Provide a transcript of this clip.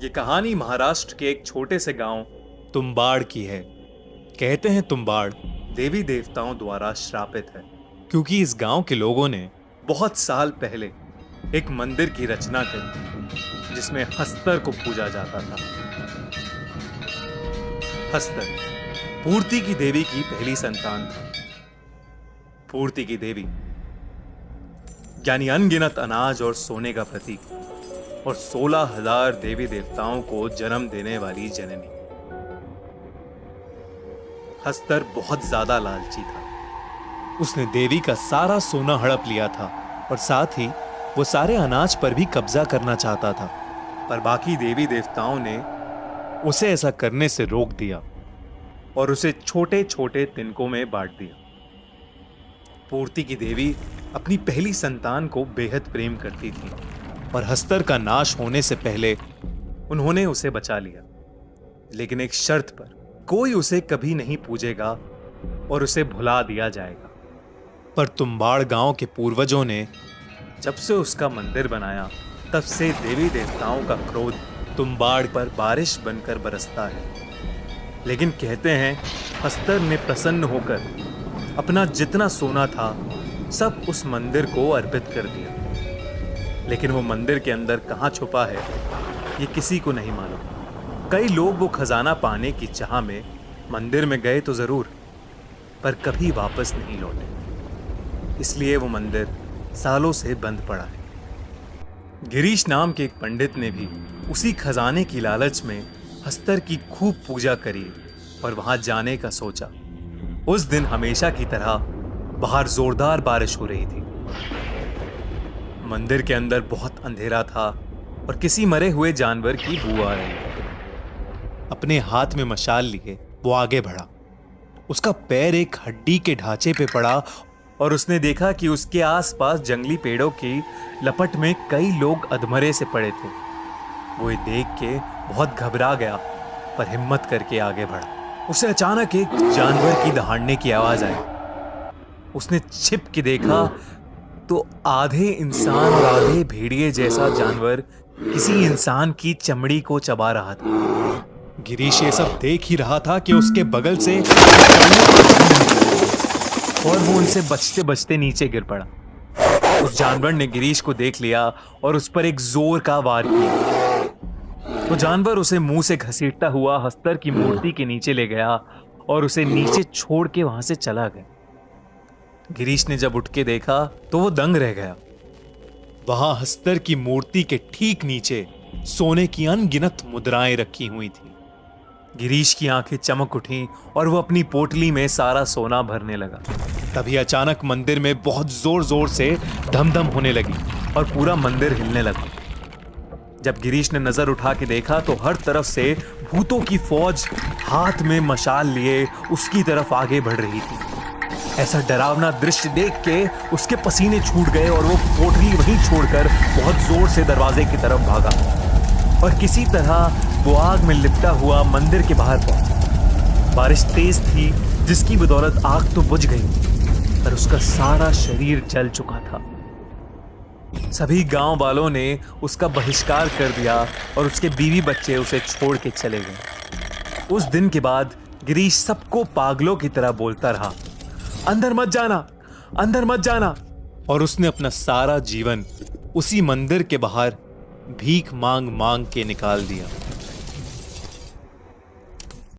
ये कहानी महाराष्ट्र के एक छोटे से गांव तुम्बाड़ की है। कहते हैं तुम्बाड़ देवी देवताओं द्वारा श्रापित है, क्योंकि इस गांव के लोगों ने बहुत साल पहले एक मंदिर की रचना करी जिसमें हस्तर को पूजा जाता था। हस्तर पूर्ति की देवी की पहली संतान था। पूर्ति की देवी यानी अनगिनत अनाज और सोने का प्रतीक और 16,000 देवी देवताओं को जन्म देने वाली जननी। हस्तर बहुत ज्यादा लालची था। उसने देवी का सारा सोना हड़प लिया था और साथ ही वो सारे अनाज पर भी कब्जा करना चाहता था, पर बाकी देवी देवताओं ने उसे ऐसा करने से रोक दिया और उसे छोटे छोटे तिनकों में बांट दिया। पूर्ति की देवी अपनी पहली संतान को बेहद प्रेम करती थी और हस्तर का नाश होने से पहले उन्होंने उसे बचा लिया, लेकिन एक शर्त पर, कोई उसे कभी नहीं पूजेगा और उसे भुला दिया जाएगा। पर तुम्बाड़ गांव के पूर्वजों ने जब से उसका मंदिर बनाया, तब से देवी देवताओं का क्रोध तुम्बाड़ पर बारिश बनकर बरसता है। लेकिन कहते हैं हस्तर ने प्रसन्न होकर अपना जितना सोना था सब उस मंदिर को अर्पित कर दिया, लेकिन वो मंदिर के अंदर कहां छुपा है ये किसी को नहीं मालूम। कई लोग वो खजाना पाने की चाह में मंदिर में गए तो जरूर, पर कभी वापस नहीं लौटे, इसलिए वो मंदिर सालों से बंद पड़ा है। गिरीश नाम के एक पंडित ने भी उसी खजाने की लालच में हस्तर की खूब पूजा करी और वहां जाने का सोचा। उस दिन हमेशा की तरह बाहर जोरदार बारिश हो रही थी। मंदिर के अंदर बहुत अंधेरा था और किसी मरे हुए जानवर की बू आ रही थी। अपने हाथ में मशाल लिए वो आगे बढ़ा। उसका पैर एक हड्डी के ढांचे पे पड़ा और उसने देखा कि उसके आसपास जंगली पेड़ों की लपट में कई लोग अधमरे से पड़े थे। वो ये देख के बहुत घबरा गया, पर हिम्मत करके आगे बढ़ा। उसे अचानक एक जानवर की दहाड़ने की आवाज आई। उसने छिप के देखा तो आधे इंसान और आधे भेड़िए जैसा जानवर किसी इंसान की चमड़ी को चबा रहा था। गिरीश ये सब देख ही रहा था कि उसके बगल से और वो उनसे बचते बचते नीचे गिर पड़ा। उस जानवर ने गिरीश को देख लिया और उस पर एक जोर का वार किया। तो जानवर उसे मुंह से घसीटता हुआ हस्तर की मूर्ति के नीचे ले गया और उसे नीचे छोड़ के वहां से चला गया। गिरीश ने जब उठ के देखा तो वो दंग रह गया। वहां हस्तर की मूर्ति के ठीक नीचे सोने की अनगिनत मुद्राएं रखी हुई थी। गिरीश की आंखें चमक उठी और वो अपनी पोटली में सारा सोना भरने लगा। तभी अचानक मंदिर में बहुत जोर जोर से धमधम होने लगी और पूरा मंदिर हिलने लगा। जब गिरीश ने नजर उठा के देखा तो हर तरफ से भूतों की फौज हाथ में मशाल लिए उसकी तरफ आगे बढ़ रही थी। ऐसा डरावना दृश्य देख के उसके पसीने छूट गए और वो पोटली वहीं छोड़कर बहुत जोर से दरवाजे की तरफ भागा और किसी तरह वो आग में लिपटा हुआ मंदिर के बाहर पहुंचा। बारिश तेज थी जिसकी बदौलत आग तो बुझ गई, पर उसका सारा शरीर जल चुका था। सभी गांव वालों ने उसका बहिष्कार कर दिया और उसके बीवी बच्चे उसे छोड़ के चले गए। उस दिन के बाद गिरीश सबको पागलों की तरह बोलता रहा, अंदर मत जाना, अंदर मत जाना। और उसने अपना सारा जीवन उसी मंदिर के बाहर भीख मांग मांग के निकाल दिया।